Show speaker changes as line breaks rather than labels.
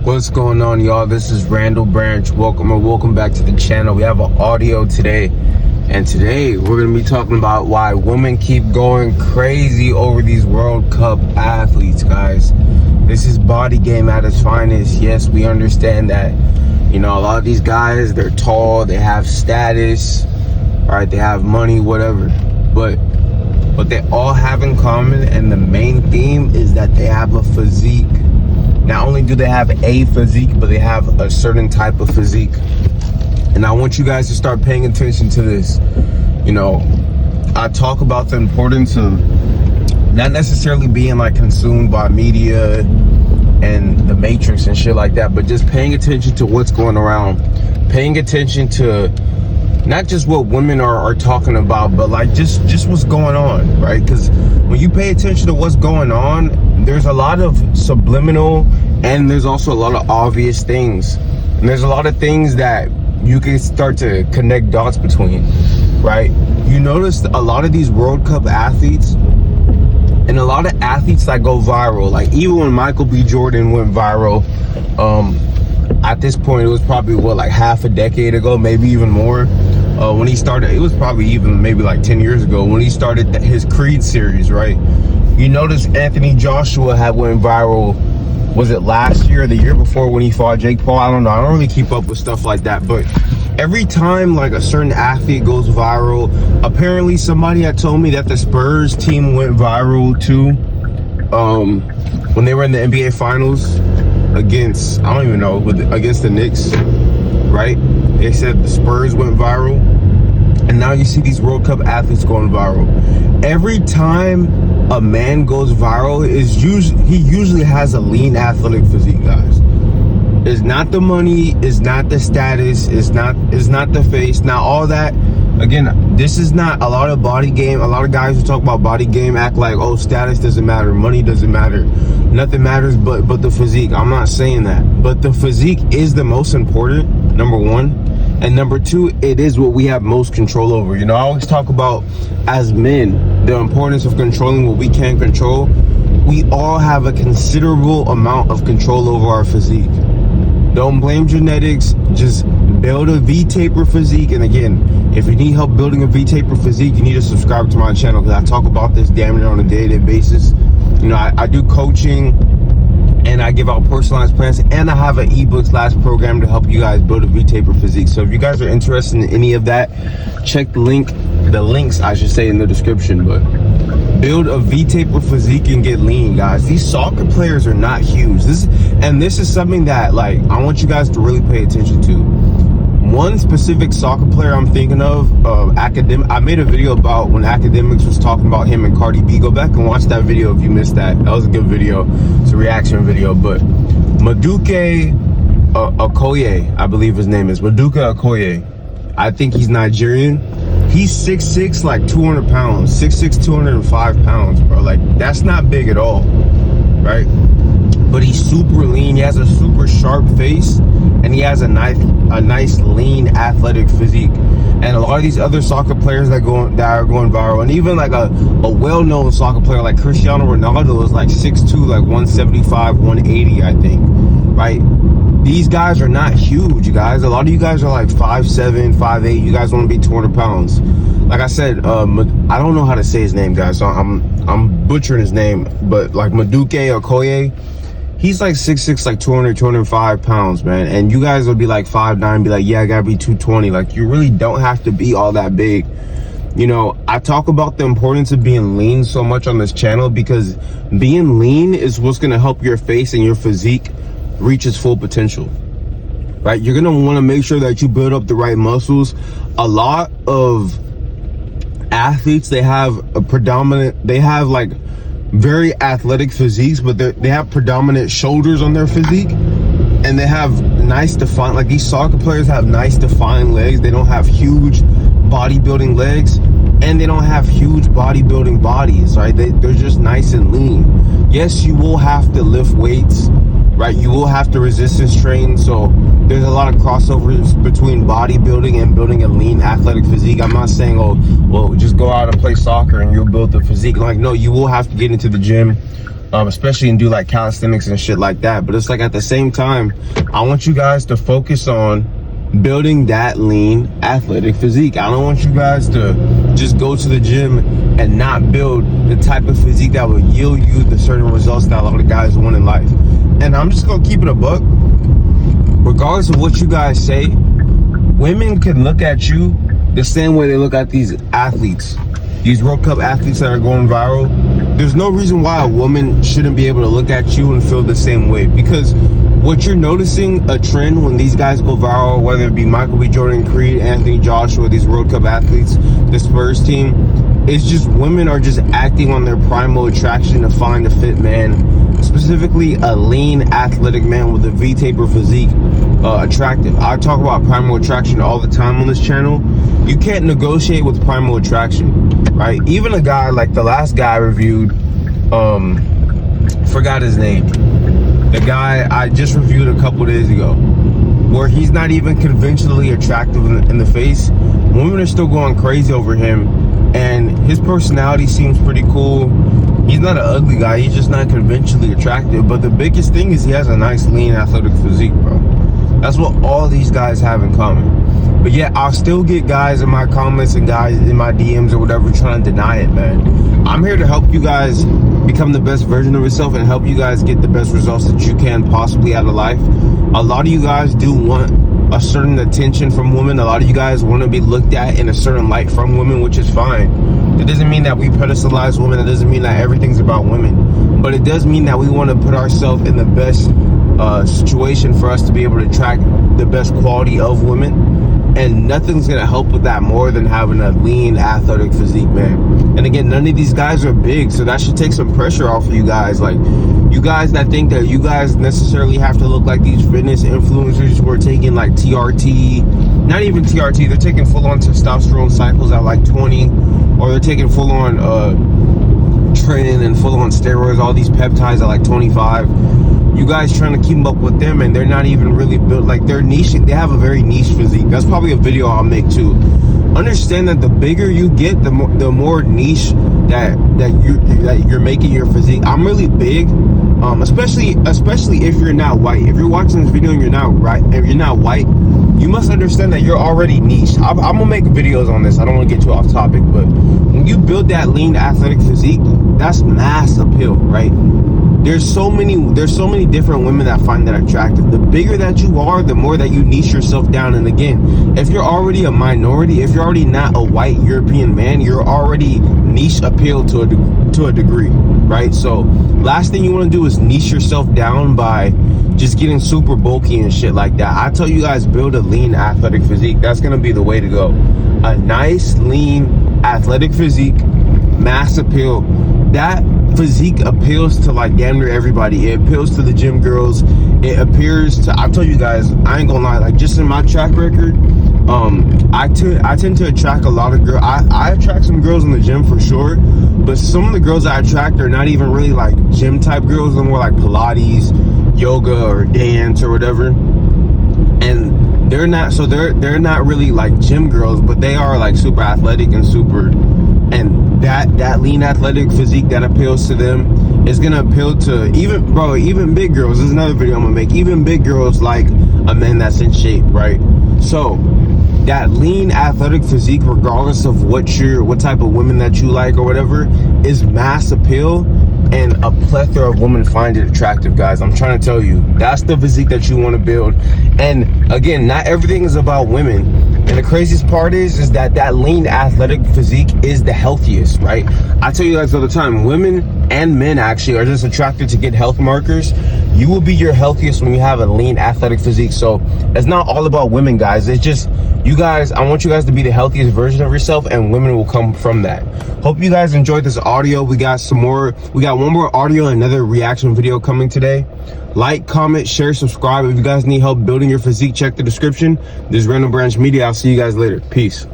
What's going on, y'all? This is Randall Branch. Welcome back to the channel. We have an audio today, and today we're going to be talking about why women keep going crazy over these World Cup athletes, guys. This is body game at its finest. Yes, we understand that, you know, a lot of these guys, they're tall, they have status, right? They have money, whatever. But what they all have in common, and the main theme, is that they have a physique. Not only do they have a physique, but they have a certain type of physique. And I want you guys to start paying attention to this. You know, I talk about the importance of not necessarily being like consumed by media and the Matrix and shit like that, but just paying attention to what's going around. Paying attention to not just what women are talking about, but like just what's going on, right? Because when you pay attention to what's going on, there's a lot of subliminal and there's also a lot of obvious things. And there's a lot of things that you can start to connect dots between, right? You notice a lot of these World Cup athletes and a lot of athletes that go viral, like even when Michael B. Jordan went viral, at this point, it was probably like half a decade ago, maybe even more. When he started, it was probably even maybe like 10 years ago when he started his Creed series, right? You notice Anthony Joshua had went viral, was it last year or the year before when he fought Jake Paul? I don't know. I don't really keep up with stuff like that. But every time like a certain athlete goes viral, apparently somebody had told me that the Spurs team went viral too, when they were in the NBA Finals against, I don't even know, against the Knicks, right? They said the Spurs went viral. And now you see these World Cup athletes going viral. Every time a man goes viral, he usually has a lean athletic physique, guys. It's not the money, it's not the status, it's not the face. Now all that, again, this is not a lot of body game. A lot of guys who talk about body game act like, oh, status doesn't matter, money doesn't matter, nothing matters but the physique. I'm not saying that, but the physique is the most important, number one. And number two, it is what we have most control over. You know, I always talk about, as men, the importance of controlling what we can control. We all have a considerable amount of control over our physique. Don't blame genetics, just build a V-taper physique. And again, if you need help building a V-taper physique, you need to subscribe to my channel, because I talk about this damn near on a day-to-day basis. You know, I do coaching, and I give out personalized plans, and I have an ebook / program to help you guys build a V-taper physique. So if you guys are interested in any of that, check the links I should say in the description. But build a V-taper physique and get lean, guys. These soccer players are not huge. This is something that, like, I want you guys to really pay attention to. One specific soccer player I'm thinking of, I made a video about when Academics was talking about him and Cardi B. Go back and watch that video if you missed that. That was a good video. It's a reaction video. But Maduka Okoye, I believe his name is Maduka Okoye. I think he's Nigerian. He's 6'6", like 200 pounds. 6'6", 205 pounds, bro. Like, that's not big at all, right? But he's super lean. He has a super sharp face, and he has a nice lean athletic physique. And a lot of these other soccer players that are going viral, and even like a well-known soccer player like Cristiano Ronaldo is like 6'2", like 175, 180, I think, right? These guys are not huge, guys. A lot of you guys are like 5'7", 5'8". You guys want to be 200 pounds. Like I said, I don't know how to say his name, guys, so I'm butchering his name, but like Maduka Okoye, he's like 6'6", like 200, 205 pounds, man. And you guys will be like 5'9", be like, yeah, I gotta be 220. Like, you really don't have to be all that big. You know, I talk about the importance of being lean so much on this channel, because being lean is what's gonna help your face and your physique reach its full potential, right? You're gonna wanna make sure that you build up the right muscles. A lot of athletes, they have like very athletic physiques, but they have predominant shoulders on their physique, and they have nice defined, like these soccer players have nice defined legs. They don't have huge bodybuilding legs, and they don't have huge bodybuilding bodies, right? They're just nice and lean. Yes, you will have to lift weights, right? You will have to resistance train. So there's a lot of crossovers between bodybuilding and building a lean athletic physique. I'm not saying, oh, well, just go out and play soccer and you'll build the physique. Like, no, you will have to get into the gym. especially and do like calisthenics and shit like that. But it's like at the same time, I want you guys to focus on building that lean athletic physique. I don't want you guys to just go to the gym and not build the type of physique that will yield you the certain results that a lot of guys want in life. And I'm just gonna keep it a buck. Regardless of what you guys say, women can look at you the same way they look at these athletes, these World Cup athletes that are going viral. There's no reason why a woman shouldn't be able to look at you and feel the same way, because what you're noticing a trend when these guys go viral, whether it be Michael B. Jordan, Creed, Anthony Joshua, these World Cup athletes, the Spurs team, it's just women are just acting on their primal attraction to find a fit man, specifically a lean athletic man with a V-taper physique, attractive. I talk about primal attraction all the time on this channel. You can't negotiate with primal attraction, right? Even a guy like the last guy I reviewed, forgot his name, the guy I just reviewed a couple days ago, where he's not even conventionally attractive in the face. Women are still going crazy over him, and his personality seems pretty cool. He's not an ugly guy, he's just not conventionally attractive. But the biggest thing is he has a nice lean athletic physique, bro. That's what all these guys have in common. But yeah, I'll still get guys in my comments and guys in my DMs or whatever trying to deny it, man. I'm here to help you guys become the best version of yourself and help you guys get the best results that you can possibly out of life. A lot of you guys do want a certain attention from women. A lot of you guys want to be looked at in a certain light from women, which is fine. It doesn't mean that we pedestalize women. It doesn't mean that everything's about women. But it does mean that we want to put ourselves in the best situation for us to be able to attract the best quality of women. And nothing's gonna help with that more than having a lean athletic physique, man. And again, none of these guys are big, so that should take some pressure off of you guys. Like, you guys that think that you guys necessarily have to look like these fitness influencers who are taking like TRT, not even TRT, they're taking full-on testosterone cycles at like 20, or they're taking full-on tren and full-on steroids, all these peptides at like 25. You guys trying to keep up with them, and they're not even really built. Like, they're niche, they have a very niche physique. That's probably a video I'll make too. Understand that the bigger you get, the more niche that you're making your physique. I'm really big, especially if you're not white. If you're watching this video and you're not white, you must understand that you're already niche. I'm gonna make videos on this. I don't want to get too off topic, but when you build that lean athletic physique, that's mass appeal, right? There's so many different women that find that attractive. The bigger that you are, the more that you niche yourself down. And again, if you're already a minority, if you're already not a white European man, you're already niche appeal to a degree, right? So last thing you want to do is niche yourself down by just getting super bulky and shit like that. I tell you guys, build a lean athletic physique. That's gonna be the way to go. A nice lean athletic physique, mass appeal. That physique appeals to like damn near everybody. It appeals to the gym girls. It appears to, I'll tell you guys, I ain't gonna lie, like just in my track record, I tend to attract a lot of girls. I attract some girls in the gym for sure, but some of the girls I attract are not even really like gym type girls. They're more like Pilates, yoga, or dance or whatever. And they're not really like gym girls, but they are like super athletic and super, and that lean athletic physique that appeals to them is gonna appeal to even big girls. This is another video I'm gonna make. Even big girls like a man that's in shape, right? So that lean athletic physique, regardless of what type of women that you like or whatever, is mass appeal, and a plethora of women find it attractive, guys. I'm trying to tell you, that's the physique that you want to build. And again, not everything is about women. And the craziest part is that lean athletic physique is the healthiest, right? I tell you guys all the time, women and men actually are just attracted to get health markers. You will be your healthiest when you have a lean athletic physique. So it's not all about women, guys. It's just you guys, I want you guys to be the healthiest version of yourself, and women will come from that. Hope you guys enjoyed this audio. We got one more audio and another reaction video coming today. Like, comment, share, subscribe. If you guys need help building your physique, check the description. This is Randall Branch Media. I'll see you guys later. Peace.